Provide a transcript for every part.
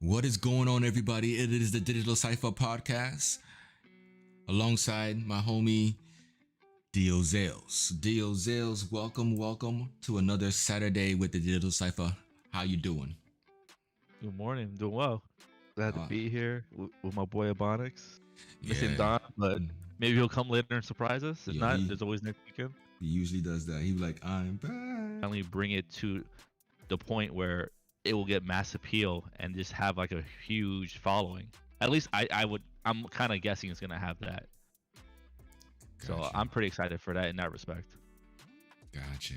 What is going on, everybody? It is the Digital Cypha Podcast alongside my homie Dio Zales. Dio Zales, welcome to another Saturday with the Digital Cypha. How you doing? Good morning. I'm doing well. Glad to Uh, be here with my boy Ebonics. Missing yeah, Don, but maybe he'll come later and surprise us. If yo, not, he there's always next weekend. he usually does that. He be like, I'm back. Finally, bring it to the point where it will get mass appeal and just have like a huge following. At least I would. I'm kind of guessing it's gonna have that. So Gotcha. I'm pretty excited for that in that respect. Gotcha.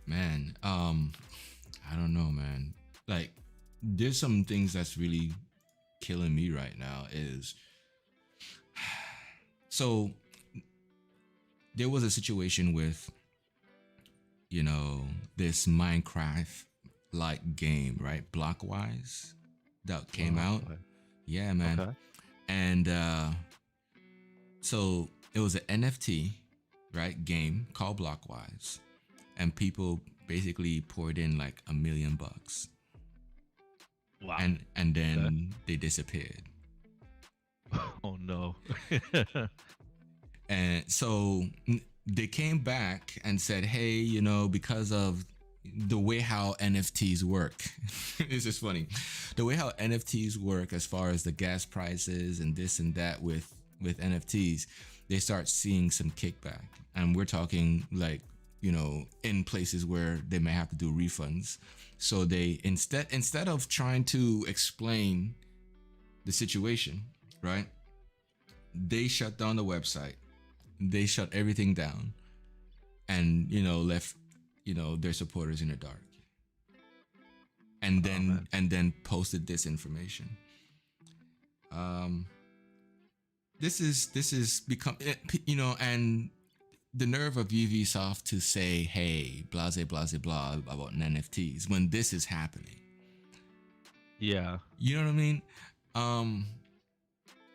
Man, I don't know, man. Like, there's some things that's really killing me right now is so there was a situation with this Minecraft like game, right? Blockwise that came out. Okay. Yeah, man. Okay. And so it was an NFT, right, game called Blockwise, and people basically poured in like $1 million, Wow. and then they disappeared. Oh no. And so they came back and said, hey, because of the way how NFTs work, it's just funny. The way how NFTs work as far as the gas prices and this and that with NFTs, they start seeing some kickback. And we're talking like, in places where they may have to do refunds. So they instead of trying to explain the situation, right? They shut down the website. They shut everything down and left their supporters in the dark, and then posted this information. This is become, and the nerve of Ubisoft to say, hey, blase blah about NFTs when this is happening. Yeah. You know what I mean?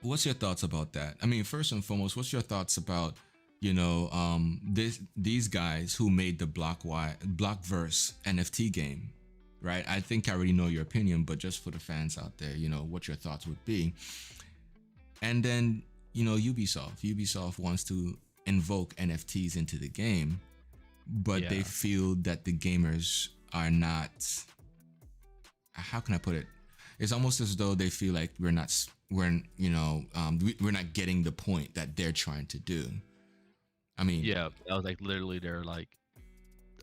What's your thoughts about that? I mean, first and foremost, what's your thoughts about these guys who made the Blockverse NFT game, right? I think I already know your opinion, but just for the fans out there, what your thoughts would be. And then Ubisoft wants to invoke NFTs into the game, but they feel that the gamers are not. How can I put it? It's almost as though they feel like we're not getting the point that they're trying to do. I mean, Yeah, that was like literally their like,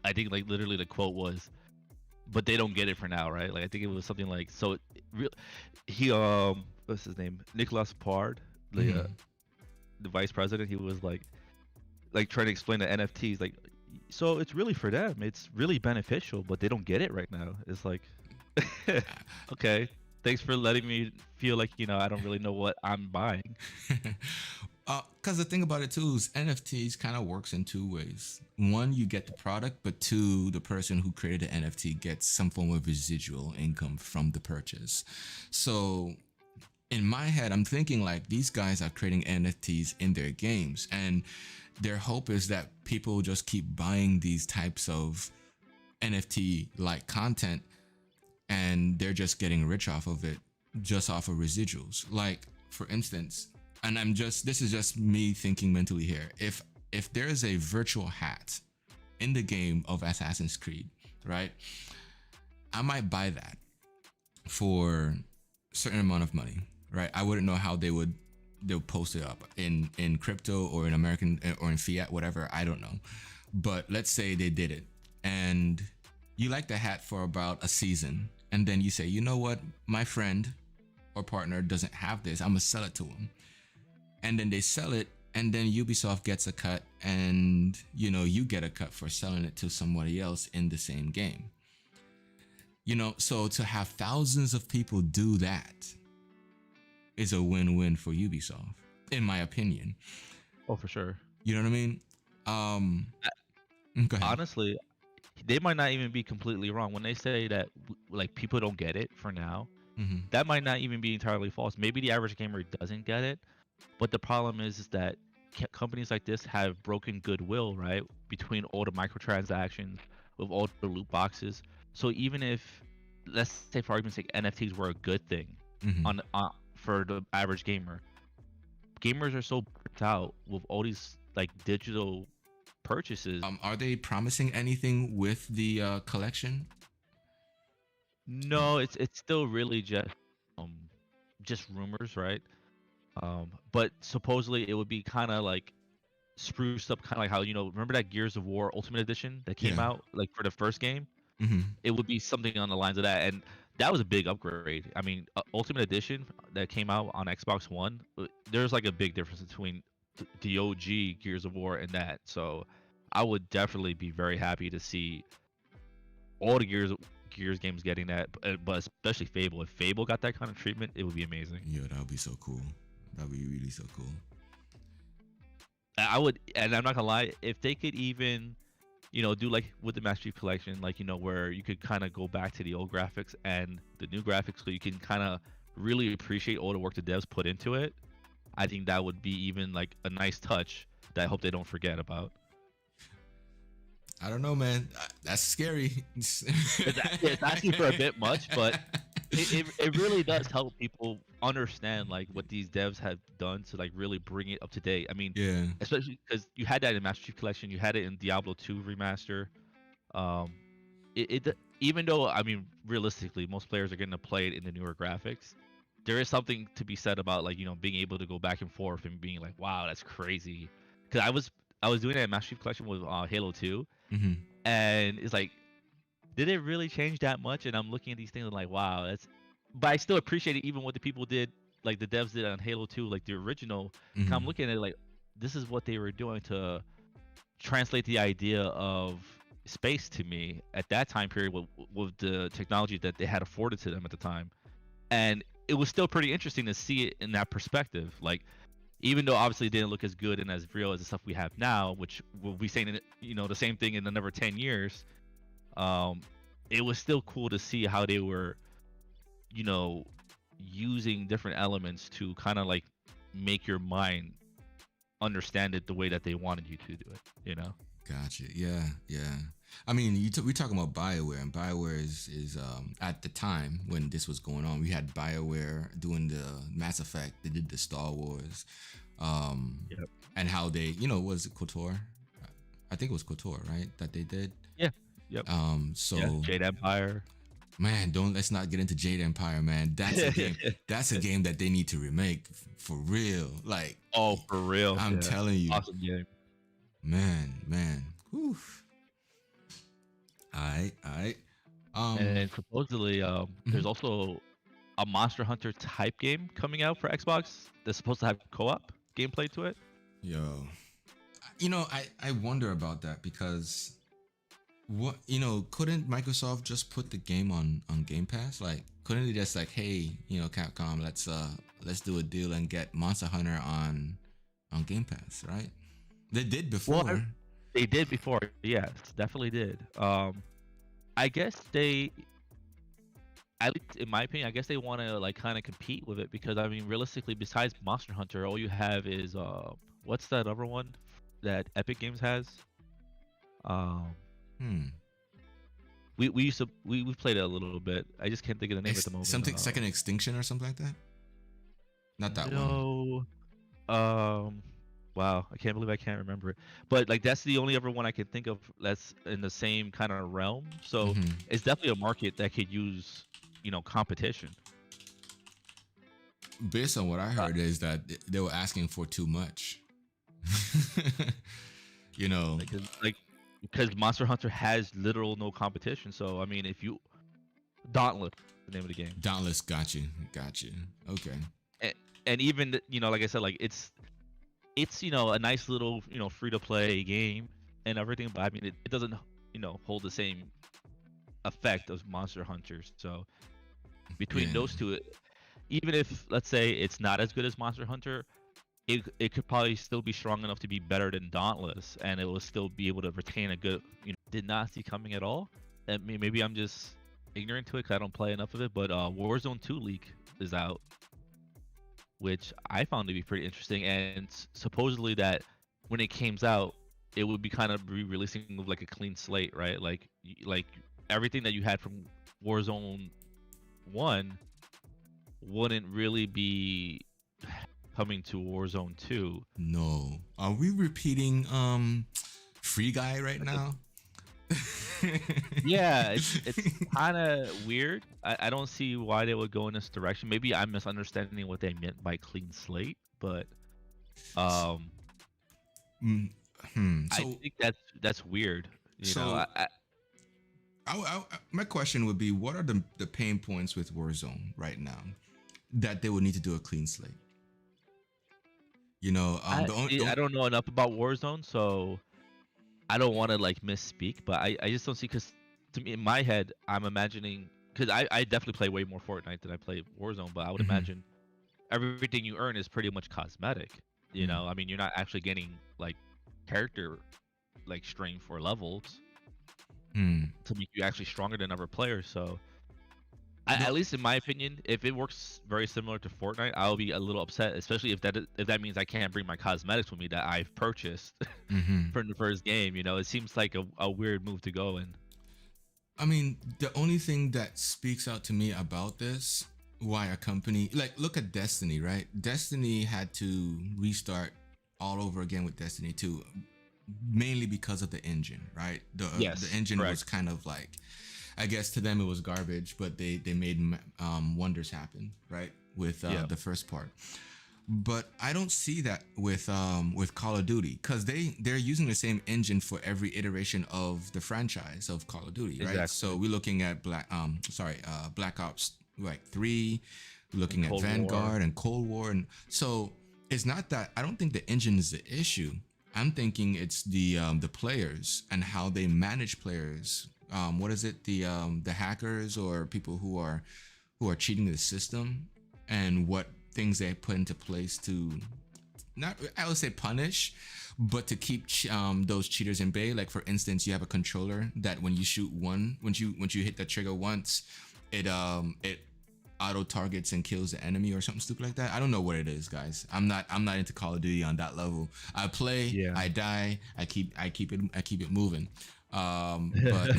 I think like literally the quote was, but they don't get it for now, right? Like I think it was something like, so he what's his name, Nicolas Pard, the vice president. He was like trying to explain the NFTs, like, so it's really for them, it's really beneficial, but they don't get it right now. It's like, okay, thanks for letting me feel like I don't really know what I'm buying. Because the thing about it too is NFTs kind of works in two ways. One, you get the product, but two, the person who created the NFT gets some form of residual income from the purchase. So in my head, I'm thinking like these guys are creating NFTs in their games, and their hope is that people just keep buying these types of NFT like content, and they're just getting rich off of it, just off of residuals. Like, for instance, and this is just me thinking mentally here. If there is a virtual hat in the game of Assassin's Creed, right? I might buy that for a certain amount of money, right? I wouldn't know how they'll post it up in crypto or in American or in fiat, whatever. I don't know. But let's say they did it and you like the hat for about a season. And then you say, you know what? My friend or partner doesn't have this. I'm going to sell it to him. And then they sell it, and then Ubisoft gets a cut, and you get a cut for selling it to somebody else in the same game. So to have thousands of people do that is a win-win for Ubisoft, in my opinion. Oh, for sure. You know what I mean? Go ahead. Honestly, they might not even be completely wrong when they say that like people don't get it for now. That might not even be entirely false. Maybe the average gamer doesn't get it, but the problem is that companies like this have broken goodwill, right, between all the microtransactions, with all the loot boxes. So even if let's say for argument's sake, NFTs were a good thing Hmm. on for the average gamer. Gamers are so burnt out with all these like digital purchases. Are they promising anything with the collection? No, it's still really um just rumors, right? But supposedly it would be kind of like spruced up, kind of like how remember that Gears of War Ultimate Edition that came Yeah. out like for the first game? Hmm. It would be something on the lines of that, and that was a big upgrade. I mean, Ultimate Edition that came out on Xbox One, there's like a big difference between the OG Gears of War and that. So I would definitely be very happy to see all the Gears games getting that, but especially Fable. If Fable got that kind of treatment, it would be amazing. Yeah, that would be so cool. That would be really so cool. I would, and I'm not gonna lie, if they could even, do like with the Master Chief Collection, like where you could kind of go back to the old graphics and the new graphics, so you can kind of really appreciate all the work the devs put into it. I think that would be even like a nice touch that I hope they don't forget about. I don't know, man. That's scary. It's asking for a bit much, but it really does help people understand like what these devs have done to like really bring it up to date. I mean, Yeah. especially because you had that in Master Chief Collection, you had it in Diablo 2 remaster. Um, even though I mean realistically, most players are going to play it in the newer graphics. There is something to be said about like being able to go back and forth and being like, wow, that's crazy. Because I was doing that in Master Chief Collection with Halo 2, Hmm. and it's like, did it really change that much? And I'm looking at these things and like, wow, that's. But I still appreciate it, even what the people did, like the devs did on Halo 2, like the original. I'm Hmm. looking at it like, this is what they were doing to translate the idea of space to me at that time period with the technology that they had afforded to them at the time. And it was still pretty interesting to see it in that perspective. Like, even though obviously it didn't look as good and as real as the stuff we have now, which we'll be saying, the same thing in another 10 years, um, it was still cool to see how they were, you know, using different elements to kind of like make your mind understand it the way that they wanted you to do it. Gotcha. Yeah, yeah. I mean, we're talking about BioWare, and BioWare is at the time when this was going on, we had BioWare doing the Mass Effect. They did the Star Wars, Yep. and how they, was it KOTOR? I think it was KOTOR, right? That they did. Yeah. Yep. So Yeah. Jade Empire. man, let's not get into Jade Empire, man. That's a game. That's a game that they need to remake for real. Like, Oh, for real. I'm Yeah. telling you, Awesome game. man. Whew. All right. And supposedly, there's Mhm. also a Monster Hunter type game coming out for Xbox that's supposed to have co-op gameplay to it. Yo, I wonder about that because what couldn't Microsoft just put the game on Game Pass? Like, couldn't they just like, hey, Capcom, let's do a deal and get Monster Hunter on Game Pass, right? They did before. Well, they did before. Yes, definitely did. I guess they, at least in my opinion, I guess they want to like kind of compete with it because I mean, realistically, besides Monster Hunter, all you have is what's that other one that Epic Games has? Um, Hmm. we used to we played it a little bit. I just can't think of the name at the moment. Something Second Extinction or something like that. Not that one. No. Wow, I can't believe I can't remember it. But like that's the only other one I can think of that's in the same kind of realm. So Mhm. it's definitely a market that could use, competition. Based on what I heard is that they were asking for too much. you know. Like because Monster Hunter has literal no competition. So I mean, if you Dauntless, the name of the game, Dauntless, got you. Okay. and even like I said, like it's a nice little free to play game and everything, but I mean it doesn't hold the same effect as Monster Hunters. So between Yeah. those two, even if let's say it's not as good as Monster Hunter, it could probably still be strong enough to be better than Dauntless, and it will still be able to retain a good. Did not see coming at all. I mean, maybe I'm just ignorant to it because I don't play enough of it. But Warzone 2 leak is out, which I found to be pretty interesting, and supposedly that when it comes out, it would be kind of re-releasing with like a clean slate, right? Like everything that you had from Warzone 1 wouldn't really be coming to Warzone 2. No. Are we repeating Free Guy right now? Yeah, it's kind of weird. I don't see why they would go in this direction. Maybe I'm misunderstanding what they meant by clean slate, but um, I So, think that's weird. You know, so my question would be, what are the pain points with Warzone right now that they would need to do a clean slate? You know, I, the only, see, I don't know enough about Warzone, so I don't want to like misspeak, but I just don't see because to me in my head I'm imagining because I definitely play way more Fortnite than I play Warzone, but I would Mhm, imagine everything you earn is pretty much cosmetic. You mhm, know, I mean you're not actually getting like character like strength or levels mhm. to make you actually stronger than other players. So The, at least in my opinion, if it works very similar to Fortnite, I'll be a little upset, especially if that means I can't bring my cosmetics with me that I've purchased mhm. from the first game. You know, it seems like a weird move to go in. I mean, the only thing that speaks out to me about this, why a company like look at Destiny, right? Destiny had to restart all over again with Destiny 2, mainly because of the engine, right? The Yes, engine was correct. kind of like, I guess to them it was garbage, but they made wonders happen, right? With Yeah. the first part. But I don't see that with Call of Duty because they're using the same engine for every iteration of the franchise of Call of Duty, right? So Exactly. we're looking at Black Ops like 3, we're And looking at Cold War. Vanguard and Cold War, and so it's not that I don't think the engine is the issue. I'm thinking it's the players and how they manage players. What is it? The hackers or people who are cheating the system, and what things they put into place to not, I would say, punish, but to keep those cheaters in bay. Like for instance, you have a controller that when you shoot one, once you hit the trigger once, it auto targets and kills the enemy or something stupid like that. I don't know what it is, guys. I'm not into Call of Duty on that level. I play, Yeah. I die, I keep it moving. But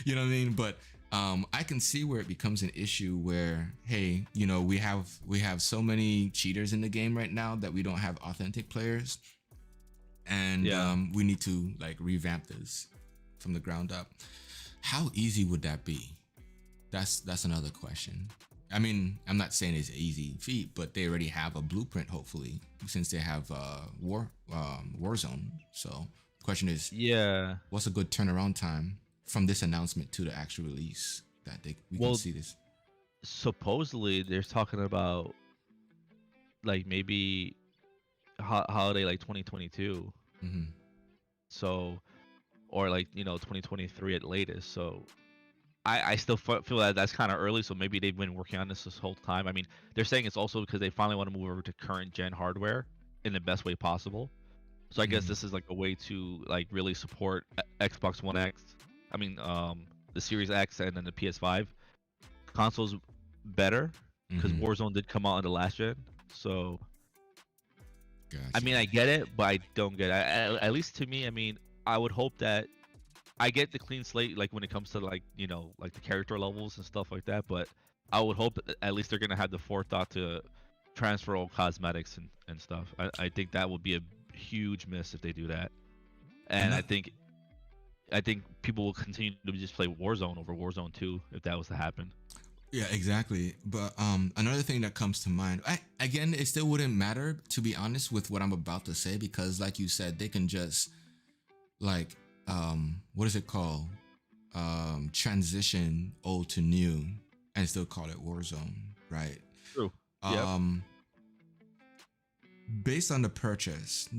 you know what I mean. But I can see where it becomes an issue where, hey, we have so many cheaters in the game right now that we don't have authentic players, and Yeah. we need to like revamp this from the ground up. How easy would that be? That's another question. I mean, I'm not saying it's an easy feat, but they already have a blueprint, hopefully, since they have Warzone. So the question is, Yeah. what's a good turnaround time from this announcement to the actual release that we can Well, see this? supposedly they're talking about like maybe holiday like 2022. Hmm. So or like 2023 at latest. So I still feel that that's kind of early. So maybe they've been working on this whole time. I mean, they're saying it's also because they finally want to move over to current gen hardware in the best way possible. So I guess Hmm. this is like a way to like really support Xbox One X. I mean, the Series X and then the PS5 consoles better because Hmm. Warzone did come out on the last gen. So I Gotcha. mean, I get it, but I don't get it. At least to me, I mean, I would hope that I get the clean slate, like when it comes to like like the character levels and stuff like that. But I would hope that at least they're gonna have the forethought to transfer all cosmetics and stuff. I think that would be a huge miss if they do that. And And not, I think people will continue to just play Warzone over Warzone 2 if that was to happen. yeah, exactly. But another thing that comes to mind, again, it still wouldn't matter to be honest with what I'm about to say because, like you said, they can just like what is it called? Transition old to new and still call it Warzone, right? True. Yep. Um, Based on the purchase,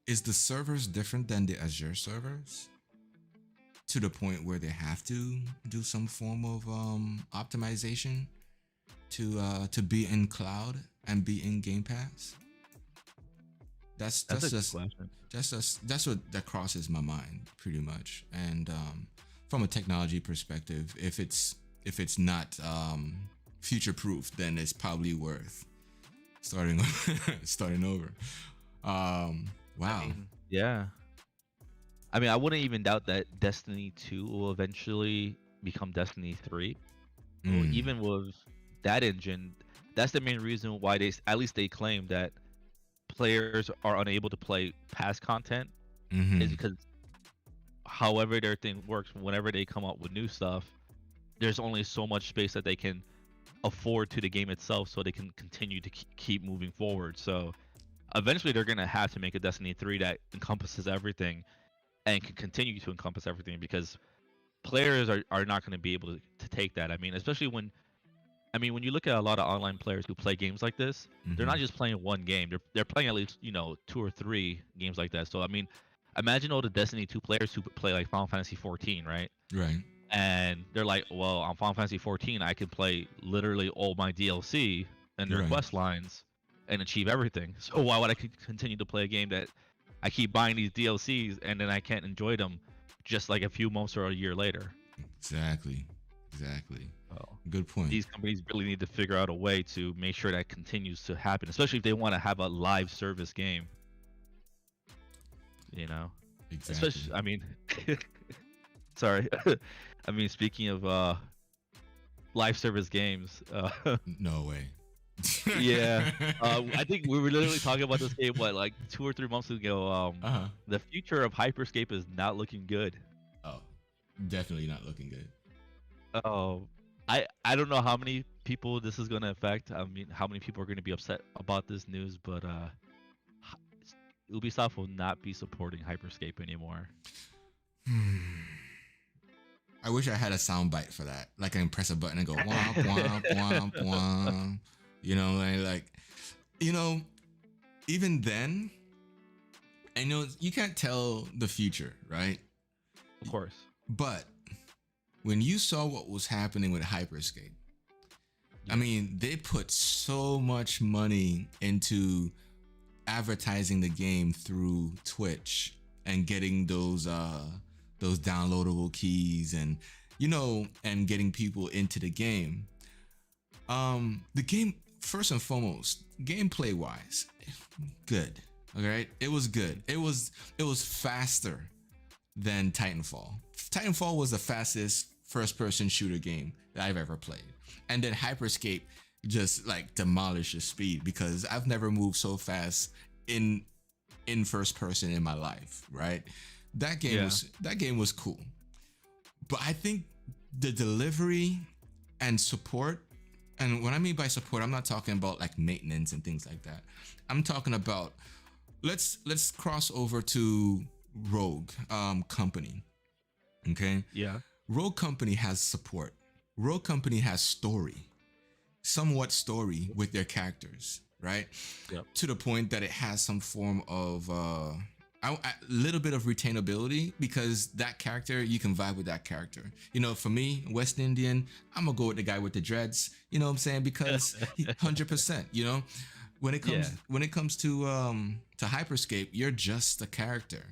is the servers different than the Azure servers to the point where they have to do some form of optimization to be in cloud and be in Game Pass? That's That's that's a good just question. that's what that crosses my mind pretty much. And from a technology perspective, if it's not future proof, then it's probably worth starting starting over. I Wow. mean, yeah. I mean, I wouldn't even doubt that Destiny 2 will eventually. become Destiny 3. Well, Mm. even with that engine, that's the main reason why at least they claim that players are unable to play past content is Mm-hmm. because however their thing works, whenever they come up with new stuff, there's only so much space that they can afford to the game itself so they can continue to keep moving forward. So eventually they're going to have to make a Destiny 3 that encompasses everything and can continue to encompass everything because players are not going to be able to take that. I mean, especially when you look at a lot of online players who play games like this, they're Mm-hmm. not just playing one game. They're playing at least, two or three games like that. So I mean, imagine all the Destiny 2 players who play like Final Fantasy 14, right? Right. And they're like, well, on Final Fantasy 14, I can play literally all my DLC and their Right. quest lines and achieve everything. So why would I continue to play a game that I keep buying these DLCs and then I can't enjoy them just like a few months or a year later? Exactly. Exactly. Well, Good point. these companies really need to figure out a way to make sure that continues to happen, especially if they want to have a live service game. You know, Exactly. especially I mean, sorry, I mean speaking of live service games, No way. yeah, I think we were literally talking about this game what like 2 or 3 months ago. Uh-huh. The future of Hyperscape is not looking good. Oh, definitely not looking good. Oh, I don't know how many people this is going to affect. I mean, how many people are going to be upset about this news, but Ubisoft will not be supporting Hyperscape anymore. I wish I had a sound bite for that. Like I can press a button and go womp womp womp womp. And like, you know, even then, I know you can't tell the future, right? Of course. But when you saw what was happening with Hyperscape, I Yeah. mean, they put so much money into advertising the game through Twitch and getting those downloadable keys and getting people into the game. The game, first and foremost, gameplay wise, good. All right, it was good. It was faster than Titanfall. Titanfall was the fastest first-person shooter game that I've ever played, and then Hyperscape just like demolished the speed because I've never moved so fast in first person in my life. Right, Yeah. that game was cool, but I think the delivery and support, and what I mean by support, I'm not talking about like maintenance and things like that. I'm talking about let's cross over to Rogue Company. Okay, Yeah. Rogue Company has support. Rogue Company has story, somewhat story with their characters, right? Yep. To the point that it has some form of a little bit of retainability because that character, you can vibe with that character. For me, West Indian, I'm gonna go with the guy with the dreads. You know what I'm saying? Because 100%. When it comes Yeah. when it comes to Hyperscape, you're just a character,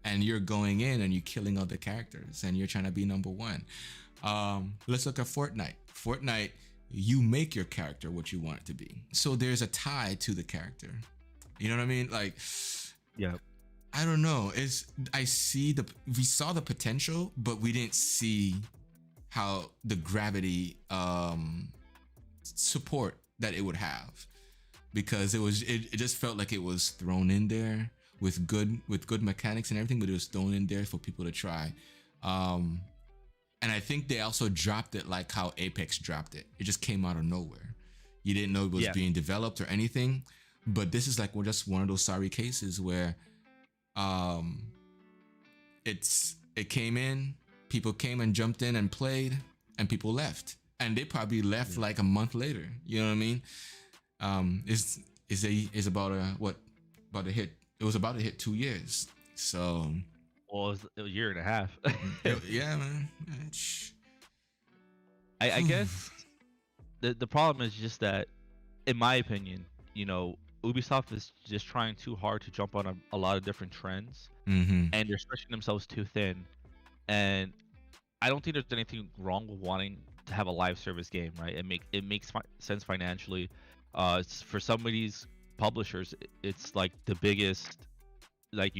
and you're going in and you're killing other characters, and you're trying to be number one. Let's look at Fortnite. Fortnite, you make your character what you want it to be, so there's a tie to the character. You know what I mean? Like, Yeah. I don't know. We saw the potential, but we didn't see how the gravity support that it would have, because it just felt like it was thrown in there with good mechanics and everything, but it was thrown in there for people to try. And I think they also dropped it like how Apex dropped it. It just came out of nowhere. You didn't know it was Yeah. being developed or anything. But this is like just one of those sorry cases where it came in, people came and jumped in and played, and people left. And they probably left like a month later. You know what I mean? Is about about to hit. It was about to hit 2 years. So Well, it was a year and a half. yeah, man. I guess the problem is just that, in my opinion, Ubisoft is just trying too hard to jump on a lot of different trends, Mm-hmm. and they're stretching themselves too thin. And I don't think there's anything wrong with wanting to have a live service game, right? It makes sense financially. For some of these publishers, it's like the biggest, like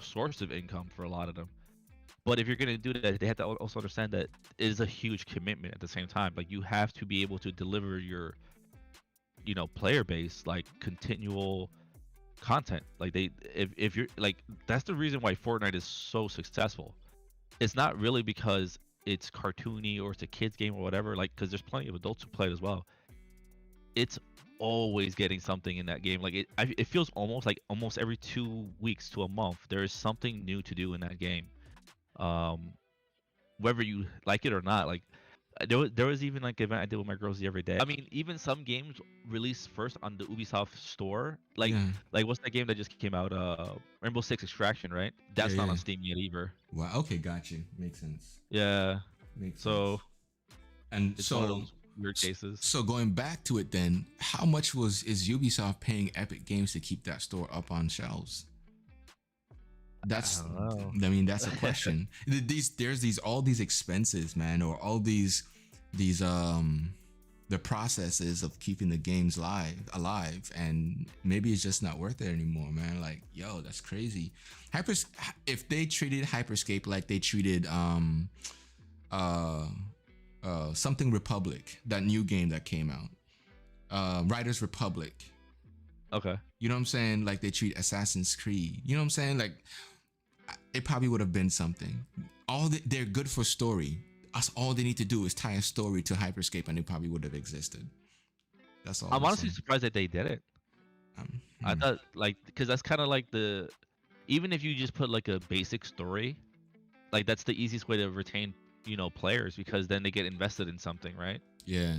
source of income for a lot of them. But if you're gonna do that, they have to also understand that it is a huge commitment at the same time. Like you have to be able to deliver your, player base like continual content. Like if you're like, that's the reason why Fortnite is so successful. It's not really because it's cartoony or it's a kids game or whatever. Like, because there's plenty of adults who play it as well. It's always getting something in that game. Like it feels almost every 2 weeks to a month there is something new to do in that game. Um, Whether you like it or not. Like there was even like an event I did with my girls the other day. I mean, even some games release first on the Ubisoft store. Like Yeah. like what's that game that just came out? Rainbow Six Extraction, right? That's Yeah, not yeah. on Steam yet either. Wow. Okay, got you. Makes sense. Yeah. Makes So sense. And it's one of so, those weird cases. so going back to it, then, how much is Ubisoft paying Epic Games to keep that store up on shelves? That's, I don't know. I mean, that's a question. There's all these expenses, man, or all these the processes of keeping the games alive, and maybe it's just not worth it anymore, man. Like, yo, that's crazy. If they treated Hyperscape like they treated something Republic, that new game that came out, Riders Republic. Okay. You know what I'm saying? Like they treat Assassin's Creed. You know what I'm saying? Like it probably would have been something. They're good for story. All they need to do is tie a story to Hyperscape, and it probably would have existed. That's all. I'm honestly surprised that they did it. I Hmm. thought because that's kind of like even if you just put like a basic story, like that's the easiest way to retain players, because then they get invested in something, right? Yeah.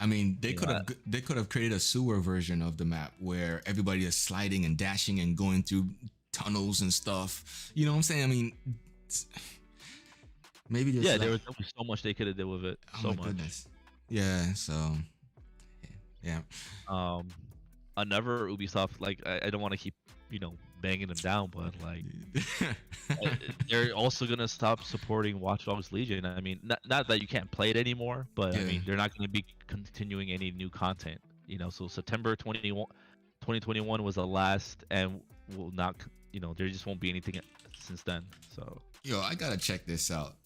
I mean, they Yeah. could have created a sewer version of the map where everybody is sliding and dashing and going through tunnels and stuff. You know what I'm saying? I mean, maybe just Yeah, there was so much they could have did with it. oh So my much. goodness. Yeah. So yeah. Um, Another Ubisoft, like I don't want to keep banging them down, but like they're also gonna stop supporting Watch Dogs Legion. I mean, not that you can't play it anymore, but I Yeah. mean they're not gonna be continuing any new content. So September 2021 was the last, and will not. There just won't be anything since then. So Yo, I gotta check this out,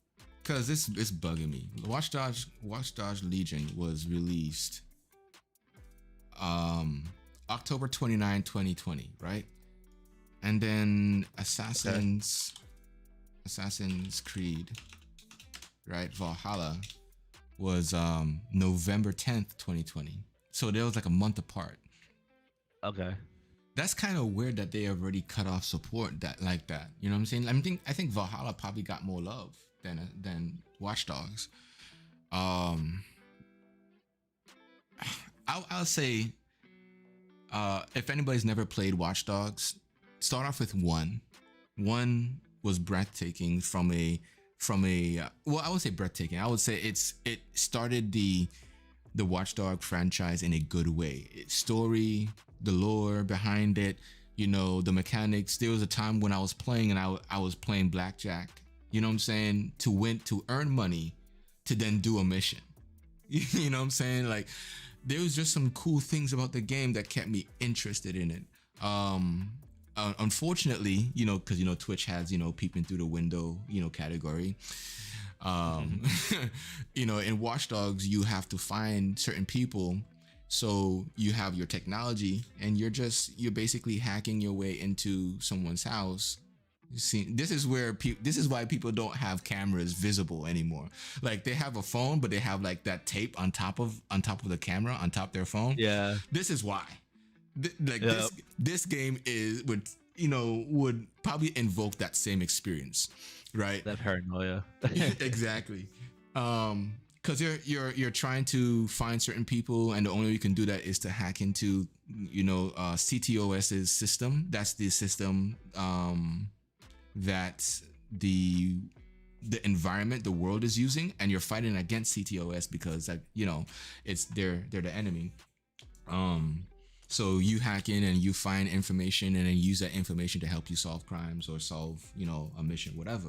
cause it's bugging me. Watch Dogs Legion was released October 29, 2020, right? And then Assassin's Creed, right? Valhalla was November 10th, 2020. So there was like a month apart. okay. That's kind of weird that they already cut off support like that. You know what I'm saying? I think Valhalla probably got more love than Watch Dogs. I'll say if anybody's never played Watch Dogs, start off with one. One was breathtaking from a well, I would say breathtaking. I would say it started the Watchdog franchise in a good way. Story, the lore behind it, the mechanics. There was a time when I was playing and I was playing blackjack. You know what I'm saying? To earn money, to then do a mission. You know what I'm saying? Like there was just some cool things about the game that kept me interested in it. Unfortunately, because Twitch has peeping through the window category. In Watch Dogs, you have to find certain people. So you have your technology, and you're basically hacking your way into someone's house. See, this is why people don't have cameras visible anymore. Like they have a phone, but they have like that tape on top of the camera on top of their phone. Yeah. This is why. Yep. This game would probably invoke that same experience, right? That paranoia. Exactly. Because you're trying to find certain people, and the only way you can do that is to hack into CTOS's system. That's the system that the environment, the world is using, and you're fighting against CTOS because it's they're the enemy. So you hack in and you find information and then use that information to help you solve crimes or solve a mission, whatever.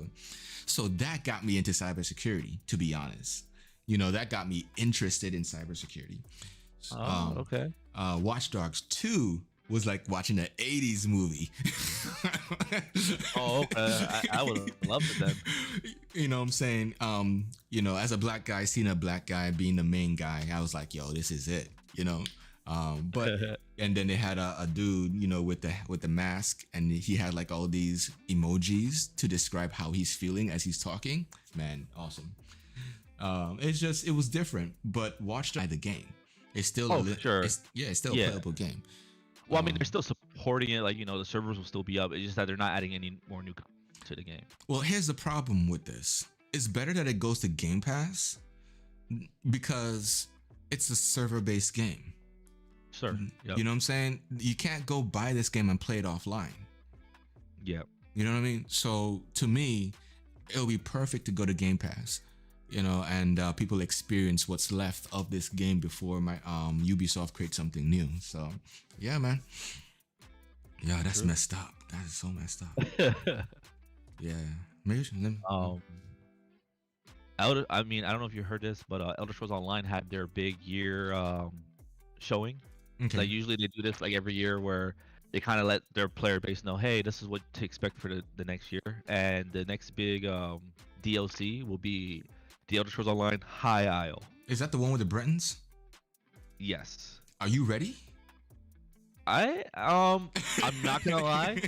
So that got me into cybersecurity, to be honest. That got me interested in cybersecurity. Oh, okay. Watch Dogs 2 was like watching an 80s movie. Oh, okay. I would love it then. You know what I'm saying? As a black guy, seeing a black guy being the main guy, I was like, yo, this is it, but and then they had a dude, with the mask, and he had like all these emojis to describe how he's feeling as he's talking. Man, awesome. It was different, but watch the game. It's still for sure. It's still a playable game. Well, I mean, they're still supporting it. Like, the servers will still be up. It's just that they're not adding any more new content to the game. Well, here's the problem with this. It's better that it goes to Game Pass because it's a server-based game. Sure. Yep. You know what I'm saying? You can't go buy this game and play it offline. Yeah. You know what I mean? So to me, it'll be perfect to go to Game Pass. And people experience what's left of this game before my Ubisoft creates something new. So, yeah, man. Yeah, that's messed up. That is so messed up. Yeah, maybe. I don't know if you heard this, but Elder Scrolls Online had their big year showing. Okay. Like usually they do this like every year where they kind of let their player base know, hey, this is what to expect for the next year, and the next big DLC will be The Elder Scrolls Online High Isle. Is that the one with the Bretons? Yes. Are you ready? I'm not gonna lie.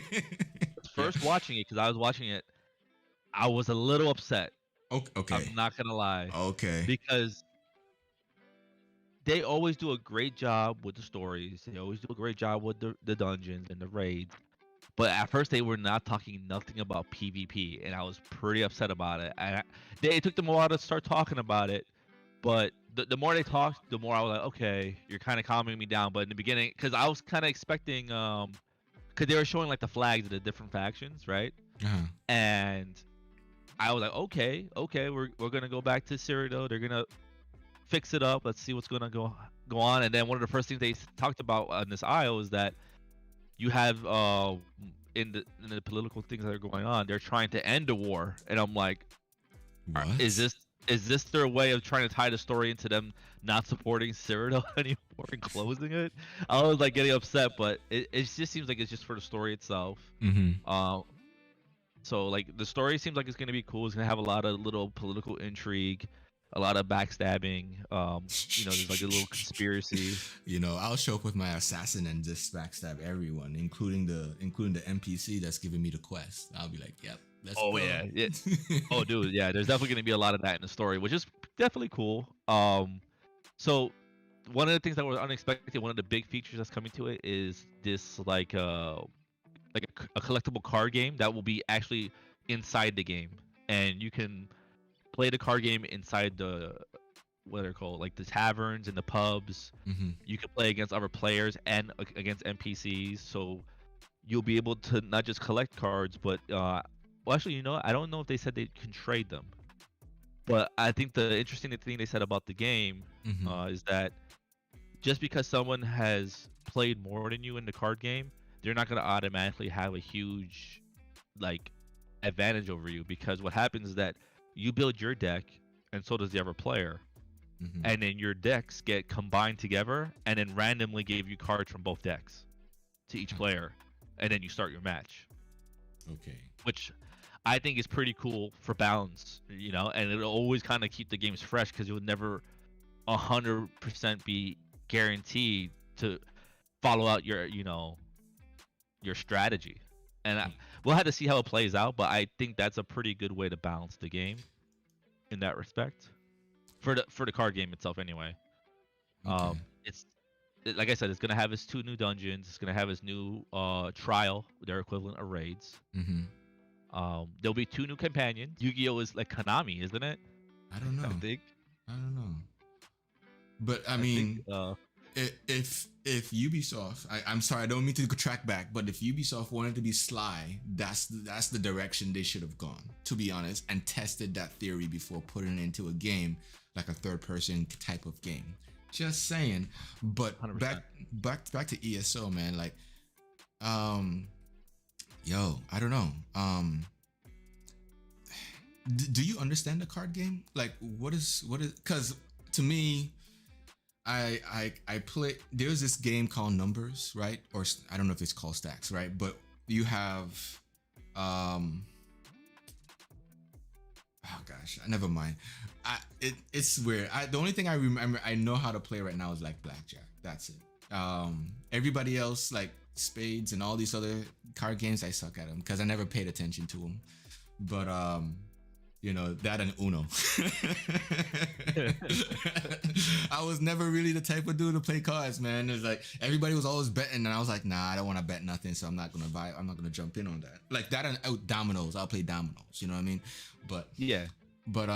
First watching it, because I was watching it, I was a little upset. Okay. I'm not gonna lie. Okay. Because they always do a great job with the stories. They always do a great job with the dungeons and the raids. But at first, they were not talking nothing about PvP, and I was pretty upset about it. And it took them a while to start talking about it, but the more they talked, the more I was like, okay, you're kind of calming me down. But in the beginning, because I was kind of expecting, because they were showing like the flags of the different factions, right? Uh-huh. And I was like, okay, we're gonna go back to Cyrodiil. They're gonna fix it up. Let's see what's gonna go on. And then one of the first things they talked about on this isle is that you have in the political things that are going on, they're trying to end the war, and I'm like, what? Is this their way of trying to tie the story into them not supporting Cyrodiil anymore and closing it? I was like getting upset, but it just seems like it's just for the story itself. Mm-hmm. So like the story seems like it's gonna be cool. It's gonna have a lot of little political intrigue, a lot of backstabbing. There's like a little conspiracy. I'll show up with my assassin and just backstab everyone, including the NPC that's giving me the quest. I'll be like, yep. Oh go. yeah. Oh dude, yeah. There's definitely gonna be a lot of that in the story, which is definitely cool. So one of the things that was unexpected, one of the big features that's coming to it is this like a collectible card game that will be actually inside the game, and you can play the card game inside the what they're called, like the taverns and the pubs. Mm-hmm. You can play against other players and against NPCs, so you'll be able to not just collect cards, but actually, I don't know if they said they can trade them, but I think the interesting thing they said about the game is that just because someone has played more than you in the card game, they're not going to automatically have a huge like advantage over you, because what happens is that you build your deck and so does the other player, and then your decks get combined together and then randomly give you cards from both decks to each player, and then you start your match. Okay. Which I think is pretty cool for balance, and it'll always kind of keep the games fresh, because you'll never 100% be guaranteed to follow out your strategy. And we'll have to see how it plays out, but I think that's a pretty good way to balance the game in that respect for the card game itself anyway. Okay. Like I said, it's gonna have its 2 new dungeons. It's gonna have its new trial, their equivalent of raids. There'll be 2 new companions. Yu-Gi-Oh is like Konami, isn't it? I don't know. I don't know. But I mean, if Ubisoft, I'm sorry, I don't mean to track back, but if Ubisoft wanted to be sly, that's the direction they should have gone, to be honest, and tested that theory before putting it into a game, like a third-person type of game. Just saying. But 100%. back to ESO, man. Like, I don't know. Do you understand the card game? Like, what is? Because to me, I play. There's this game called Numbers, right? Or I don't know if it's called Stacks, right? But you have, oh gosh, never mind. It's weird. The only thing I remember, I know how to play right now is like blackjack. That's it. Everybody else like spades and all these other card games, I suck at them because I never paid attention to them. But that and Uno. I was never really the type of dude to play cards, man. It's like everybody was always betting, and I was like, nah, I don't want to bet nothing, so I'm not gonna jump in on that. Like that and dominoes. I'll play dominoes. You know what I mean? But Yeah. but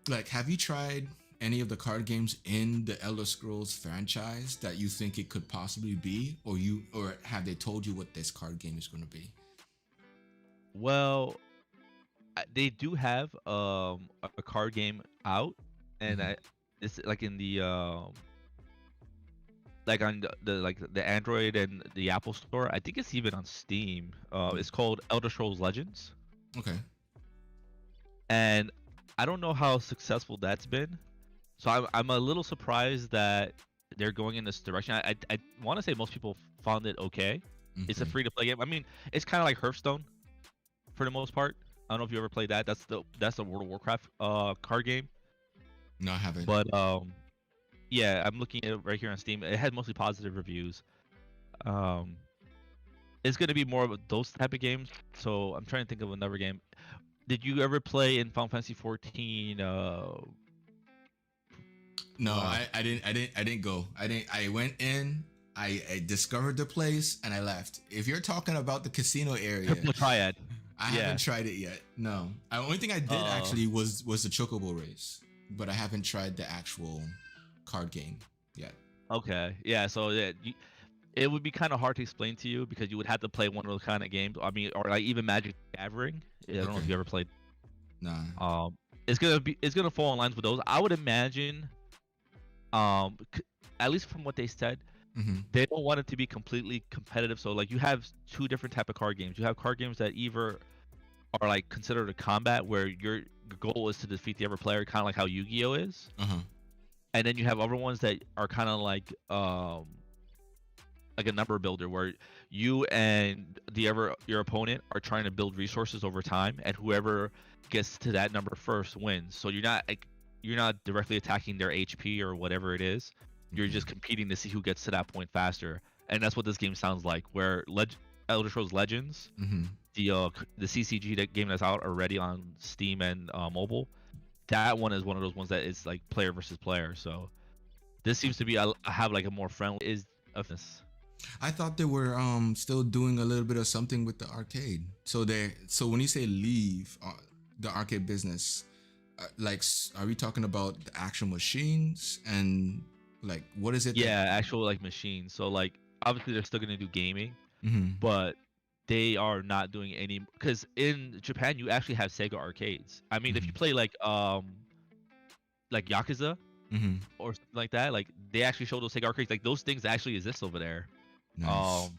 like, have you tried any of the card games in the Elder Scrolls franchise that you think it could possibly be, or have they told you what this card game is going to be? Well, they do have a card game out, and Mhm. it's like in the like on the Android and the Apple Store. I think it's even on Steam. It's called Elder Scrolls Legends, Okay. and I don't know how successful that's been. So I'm a little surprised that they're going in this direction. I want to say most people found it okay. It's a Okay. free to play game. I mean, it's kind of like Hearthstone for the most part. I don't know if you ever played that. That's the World of Warcraft card game. No, I haven't. But yeah, I'm looking at it right here on Steam. It had mostly positive reviews. Um, it's gonna be more of those type of games. So I'm trying to think of another game. Did you ever play in Final Fantasy 14? No, Uh, I didn't go. I went in. I discovered the place and I left. If you're talking about the casino area, Triple Triad. I Yeah. haven't tried it yet. No, the only thing I did actually was the Chocobo race, but I haven't tried the actual card game yet. Okay. Yeah. So yeah, it would be kind of hard to explain to you because you would have to play one of those kind of games. I mean, or like even Magic the Gathering. Yeah, I don't know if Okay. you ever played. Nah. It's gonna fall in lines with those. I would imagine. At least from what they said, Mm-hmm. they don't want it to be completely competitive. So like you have two different type of card games. You have card games that either are like considered a combat where your goal is to defeat the other player, kind of like how Yu-Gi-Oh is, Uh-huh. and then you have other ones that are kind of like a number builder where you and your opponent are trying to build resources over time, and whoever gets to that number first wins. So you're not directly attacking their HP or whatever it is. You're just competing to see who gets to that point faster, and that's what this game sounds like. Where Elder Scrolls Legends, Mm-hmm. the CCG game that's out already on Steam and mobile, that one is one of those ones that is like player versus player. So this seems to be have like a more friendly is of this. I thought they were still doing a little bit of something with the arcade. So when you say leave the arcade business, like are we talking about the actual machines and like what is it? Yeah, actual like machines. So like obviously they're still gonna do gaming, Mm-hmm. but they are not doing any because in Japan you actually have Sega arcades. I mean, if you play like Yakuza Mm-hmm. or something like that, like they actually show those Sega arcades. Like those things actually exist over there. Nice.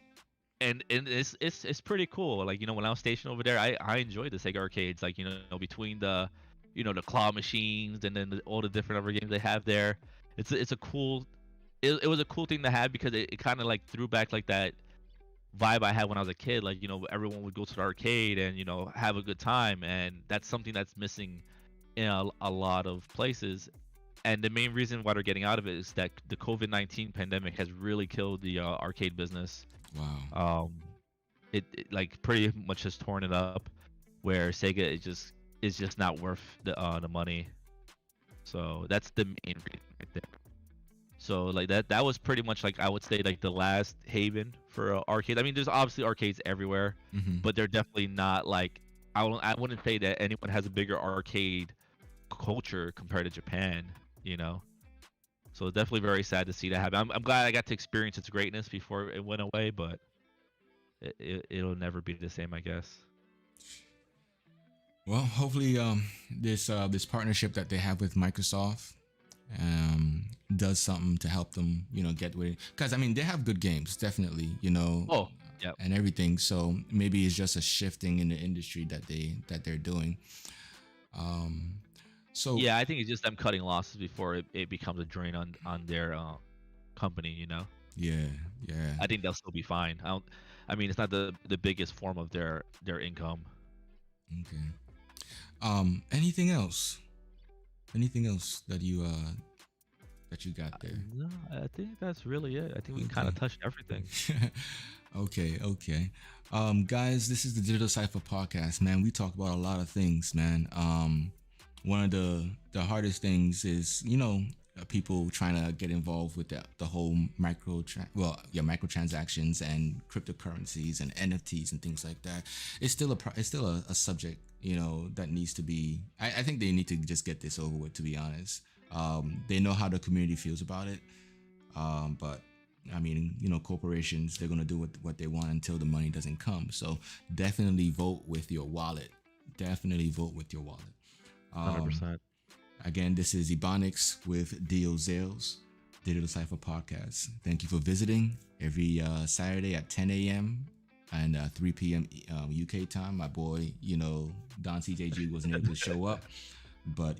And it's pretty cool. Like when I was stationed over there, I enjoyed the Sega arcades. Like between the the claw machines and then all the different other games they have there. It's a cool. It was a cool thing to have because it kind of like threw back like that vibe I had when I was a kid. Like everyone would go to the arcade and have a good time, and that's something that's missing in a lot of places. And the main reason why they're getting out of it is that the COVID-19 pandemic has really killed the arcade business. Wow. It like pretty much has torn it up, where Sega is just not worth the money. So that's the main reason right there. So like that was pretty much like I would say like the last haven for arcades. I mean, there's obviously arcades everywhere, Mm-hmm. but they're definitely not like I wouldn't say that anyone has a bigger arcade culture compared to Japan. So definitely very sad to see that happen. I'm glad I got to experience its greatness before it went away, but it'll never be the same, I guess. Well, hopefully, this partnership that they have with Microsoft does something to help them, get with it. Because I mean, they have good games, definitely, Oh, yeah. and everything. So maybe it's just a shifting in the industry that they're doing. So Yeah, I think it's just them cutting losses before it becomes a drain on their company, you know. Yeah, yeah. I think they'll still be fine. I don't. I mean, it's not the biggest form of their income. Okay. Anything else? Anything else that you got there? No, I think that's really it. I think we kind Okay. of touched everything. Okay, okay. Guys, this is the Digital Cypha Podcast, man. We talk about a lot of things, man. One of the hardest things is, people trying to get involved with the whole microtransactions and cryptocurrencies and NFTs and things like that. It's still a subject, that needs to be. I think they need to just get this over with, to be honest. They know how the community feels about it, but I mean, corporations, they're going to do what they want until the money doesn't come. So definitely vote with your wallet. Definitely vote with your wallet. 100%. Again, this is Ebonics with Dio Zales, Digital Cypha Podcast. Thank you for visiting every Saturday at 10 a.m. and 3 p.m. UK time. My boy, Don CJG wasn't able to show up, but,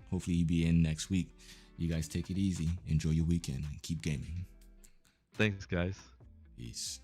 hopefully he'll be in next week. You guys take it easy. Enjoy your weekend and keep gaming. Thanks, guys. Peace.